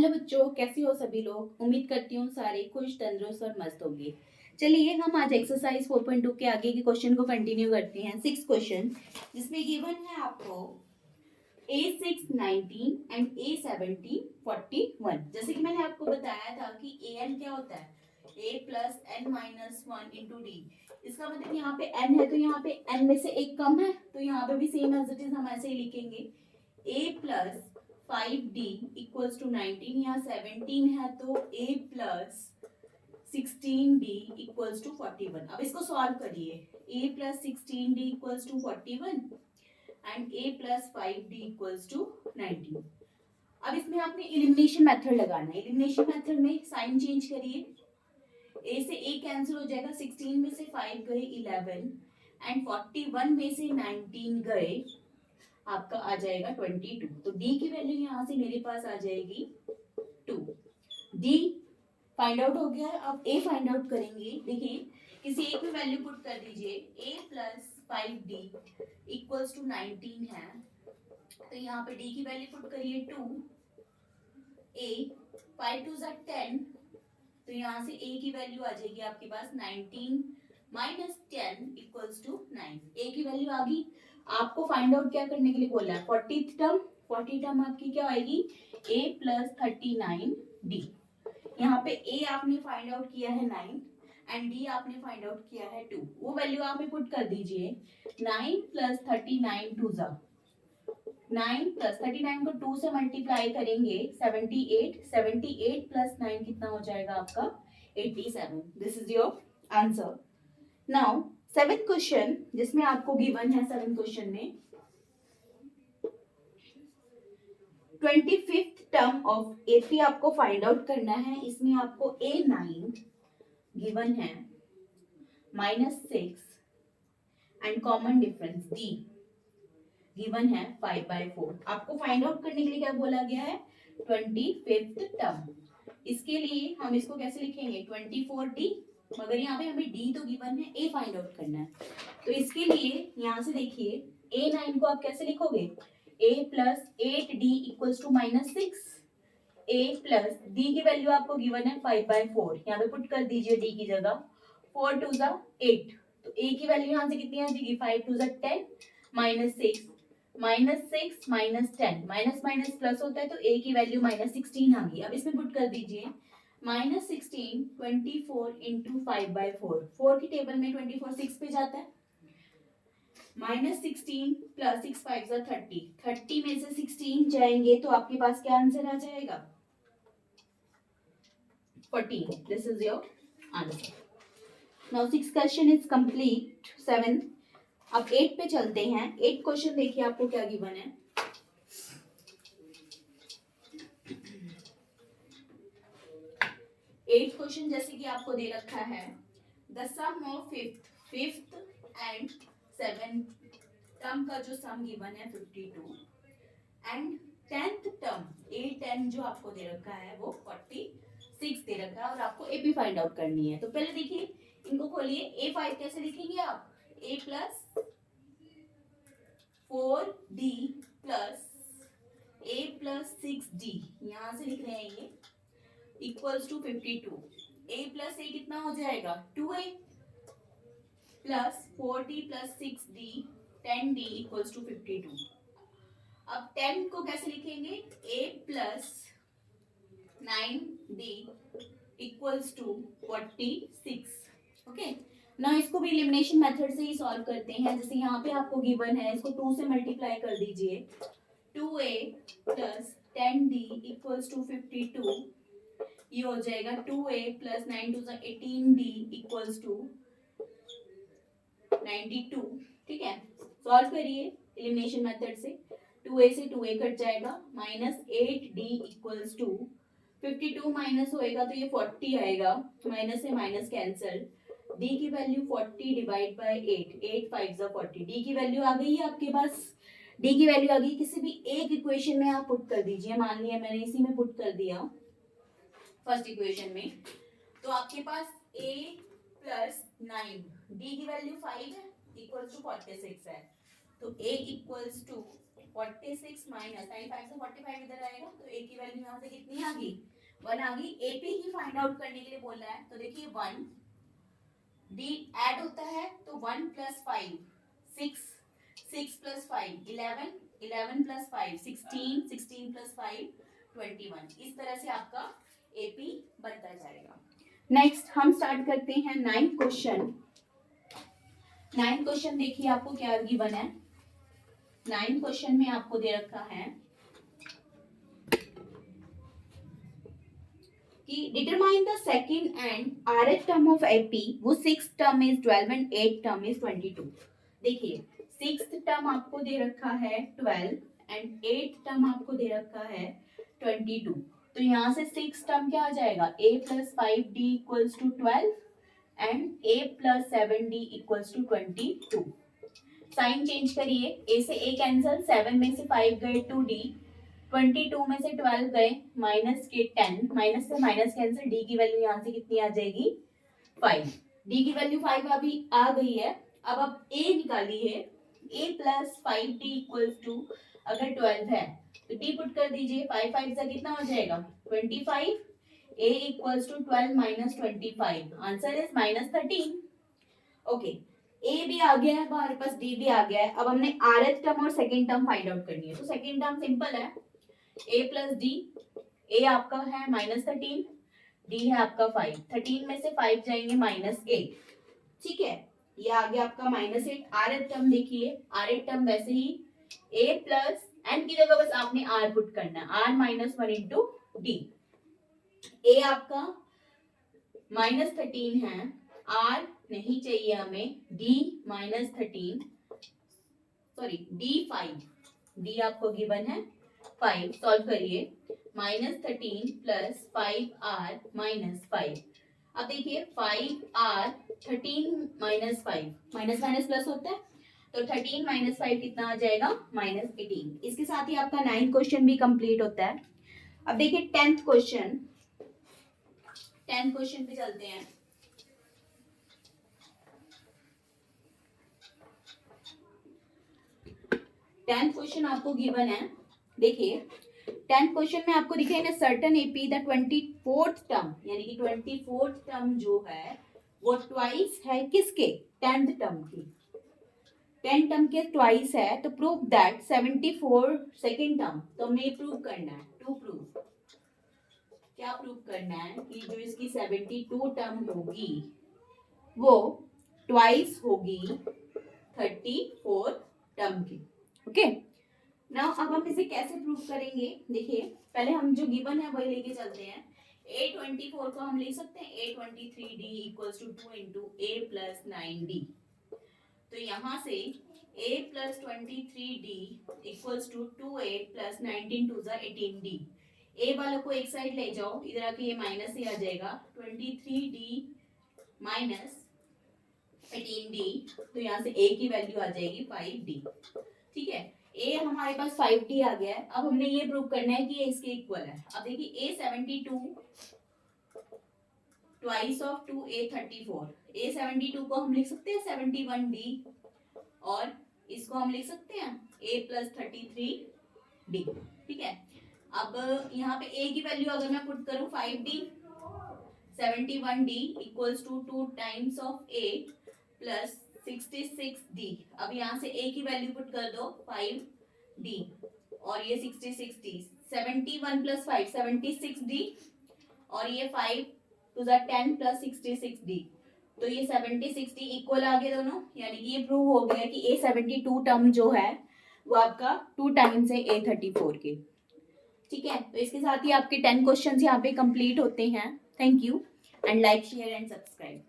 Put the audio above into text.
Hello बच्चों, कैसे हो सभी लोग। उम्मीद करती हूँ सारे खुश, तंदुरुस्त और मस्त होंगे। चलिए हम आज एक्सरसाइज 4.2 के आगे के क्वेश्चन को कंटिन्यू करते हैं। 6 क्वेश्चन जिसमें गिवन है आपको A6 19 एंड A17 41। जैसे कि मैंने आपको बताया था कि an क्या होता है, a plus n minus one into d. इसका मतलब यहाँ पे n है तो यहाँ पे n में से एक कम है, तो यहाँ पे भी सेम एज इट इज हम ऐसे ही लिखेंगे a plus 5d equals to 19, यहाँ 17 है तो a plus 16d equals to 41। अब इसको सॉल्व करिए। a plus 16d equals to 41 and a plus 5d equals to 19। अब इसमें आपने एलिमिनेशन मेथड लगाना है। एलिमिनेशन मेथड में साइन चेंज करिए। a से a कैंसिल हो जाएगा, 16 में से 5 गए 11 एंड 41 में से 19 गए, आपका आ जाएगा 22। तो d की वैल्यू यहाँ से मेरे पास आ जाएगी 2। d फाइंड आउट हो गया है। अब a फाइंड आउट करेंगे। देखिए किसी एक में वैल्यू पुट कर दीजिए। a plus 5d equals to 19 है, तो यहाँ पे d की वैल्यू पुट करिए 2। a 5 2 10, तो यहाँ से a की वैल्यू आ जाएगी आपके पास 19 माइनस 10 इक्वल्स टू 9। a की वैल्यू आ गई। आपको फाइंड आउट क्या करने के लिए बोला है, 40th टर्म। 40 टर्म आपकी क्या आएगी, a प्लस 39d। यहाँ पे a आपने फाइंड आउट किया है 9 एंड d आपने फाइंड आउट किया है 2। वो वैल्यू आप में पुट कर दीजिए। 9 प्लस 39 टू जा 9 प्लस 39 को 2 से मल्टीप्लाई करेंगे 78। 78 प्लस 9 कितना हो जाएगा आपका 87। This is your answer. Now 7th question जिसमें आपको गिवन है 7th क्वेश्चन में 25th टर्म ऑफ AP आपको फाइंड आउट करना है। इसमें आपको A9 गिवन है -6 and common difference D given है 5/4। आपको फाइंड आउट करने के लिए क्या बोला गया है, 25th टर्म। इसके लिए हम इसको कैसे लिखेंगे, 24D, मगर यहाँ पे हमें D तो गिवन है, A फाइंड आउट करना है। तो इसके लिए यहाँ से देखिए A9 को आप कैसे लिखोगे, A plus 8D equals to -6। A plus D की वैल्यू आपको गिवन है 5/4, यहाँ पे पुट कर दीजिए D की जगह। 4 2 8, तो A की वैल्यू यहाँ से कितनी आ जाएगी, 5 2 10 -6 -6 -10, माइनस माइनस प्लस होता है तो a की वैल्यू -16 आ गई। अब इसमें पुट कर दीजिए -16 24 इंटू 5/4। 4 की टेबल में 24 6 पे जाता है। -16 प्लस 6 5 30, 30 में से 16 जाएंगे तो आपके पास क्या आंसर आ जाएगा, 14। This is your answer. Now 6 question is complete. 7 अब 8 पे चलते हैं। 8 क्वेश्चन देखिए आपको क्या गिवन है। 8 क्वेश्चन जैसे कि आपको दे रखा है, the sum of fifth and 7th term का जो सम गिवन है 52 एंड 10th टर्म A10 जो आपको दे रखा है वो 46 दे रखा है और आपको AP फाइंड आउट करनी है। तो पहले देखिए इनको खोलिए। A5 कैसे लिखेंगे आप, A plus 4D plus A plus 6D, यहाँ से लिख रहे हैं ये, equals to 52। A plus A कितना हो जाएगा, 2A plus 4D plus 6D 10D equals to 52। अब 10 को कैसे लिखेंगे, A plus 9D equals to 46। Okay, ना इसको भी एलिमिनेशन मेथड से ही सॉल्व करते हैं। जैसे यहाँ पे आपको गिवन है, इसको 2 से मल्टीप्लाई कर दीजिए। 2A plus 10D equals to 52, ये हो जाएगा 2A plus 9 2 18D equals to 92। ठीक है, सॉल्व करिए एलिमिनेशन मेथड से। 2A से 2A कट जाएगा, -8D इक्वल्स टू 52 माइनस होएगा तो ये 40 आएगा, माइनस से माइनस कैंसिल। D की वैल्यू 40 डिवाइड बाय 8, 8 5 40। D की वैल्यू आ गई है आपके पास। D की वैल्यू आ गई, किसी भी एक इक्वेशन में आप पुट कर दीजिए। मान लिया मैंने इसी में पुट कर दिया फर्स्ट इक्वेशन में, तो आपके पास A प्लस 9, D की वैल्यू 5 है, इक्वल्स टू 46 है। तो A इक्वल्स टू 46 माइनस 95 से 45 इधर आएगा तो ए की वैल्यू यहाँ से कितनी आ गई 1 आ गई। एपी ही फाइंड आउट करने के लिए बोला है तो देखिए 1 डी ऐड होता है तो 1 प्लस 5 6 6 प्लस 5 11 11 प्लस 5 16 16 प्लस 5 21। इस तरह से आपका एपी बनता जाएगा। नेक्स्ट हम स्टार्ट करते हैं 9th क्वेश्चन। 9th क्वेश्चन देखिए आपको क्या गिवन है। 9th क्वेश्चन में आपको दे रखा है कि determine the second and rth term of AP, वो 6th term is 12 and 8th term is 22। देखिए 6th टर्म आपको दे रखा है 12 एंड 8th टर्म आपको दे रखा है 22। तो यहाँ से 6th टर्म क्या आ जाएगा a plus 5d equals to 12 and a plus 7d equals to 22। Sign change करिए, a से a कैंसिल, 7 में से 5 गए 2d, 22 में से 12 गए माइनस के 10, माइनस से माइनस कैंसिल, d की वैल्यू यहाँ से कितनी आ जाएगी 5। d की वैल्यू 5 अभी आ गई है। अब आप a निकालिए, a plus 5d equals to अगर 12 है तो d पुट कर दीजिए, 5 5 से कितना हो जाएगा 25, a equals to 12 minus 25, answer is minus 13। Okay a भी आ गया है हमारे पास, डी भी आ गया है। अब हमने rth टर्म और सेकंड टर्म फाइंड आउट करनी है। तो सेकंड टर्म सिंपल है, a प्लस डी, ए आपका है माइनस 13, डी है आपका 5, 13 में से 5 जाएंगे माइनस 8, ठीक है, ये आ गया आपका माइनस 8। rth टर्म देखिए, rth टर्म वैसे ही a प्लस n की जगह बस आपने r पुट करना है, r minus 1 into D. a आपका माइनस 13 है, r नहीं चाहिए हमें, d minus 13, sorry d 5, d आपको गिवन है 5, सॉल्व करिए, माइनस 13 प्लस 5r माइनस 5। अब देखिए 5r 13 minus 5, minus minus plus होता है तो 13 माइनस 5 कितना आ जाएगा माइनस 18। इसके साथ ही आपका 9th क्वेश्चन भी कंप्लीट होता है। अब देखिए 10th क्वेश्चन, 10th क्वेश्चन पे चलते हैं। 10th क्वेश्चन आपको गिवन है, देखिए 10th क्वेश्चन में आपको दिखा है ना, certain AP the 24th term, यानी कि 24th टर्म जो है वो ट्वाइस है किसके 10th टर्म की, 10 टर्म के ट्वाइस है। तो प्रूव दैट 74 सेकंड टर्म, तो हमें प्रूव करना है, टू प्रूव, क्या प्रूव करना है कि जो इसकी 72 टर्म होगी वो ट्वाइस होगी 34 टर्म की। ओके नाउ अब हम इसे कैसे प्रूव करेंगे, देखिए पहले हम जो गिवन है वही लेके चलते हैं। a24 को हम लिख सकते हैं a23d equals to 2 into a plus 9d। तो यहाँ से a plus 23d equals to 2a plus 19 टू ज़ा 18d। a वालों को एक साइड ले जाओ, इधर आके ये माइनस ही आ जाएगा, 23d माइनस 18d, तो यहाँ से a की वैल्यू आ जाएगी 5d, ठीक है। a हमारे पास 5d आ गया है। अब हमने ये प्रूव करना है कि ये इसके इक्वल है। अब देखिए a 72 twice of 2 a 34, a 72 को हम लिख सकते हैं 71d और इसको हम लिख सकते हैं a प्लस 33d, ठीक है। अब यहाँ पे a की वैल्यू अगर मैं पुट करूँ 5d, 71d equals to 2 times of a plus 66d। अब यहाँ से a की वैल्यू पुट कर दो 5d और ये 66d, 71 प्लस 5 76d और ये 5 टू ज़ा 10 प्लस 66d, तो ये 76d इक्वल आ गए दोनों, यानी कि ये प्रूव हो गया कि a72 टर्म जो है वो आपका 2 टाइम्स है a34 के, ठीक है। तो इसके साथ ही आपके 10 क्वेश्चंस यहाँ पे कंप्लीट होते हैं। Thank you and like share and subscribe.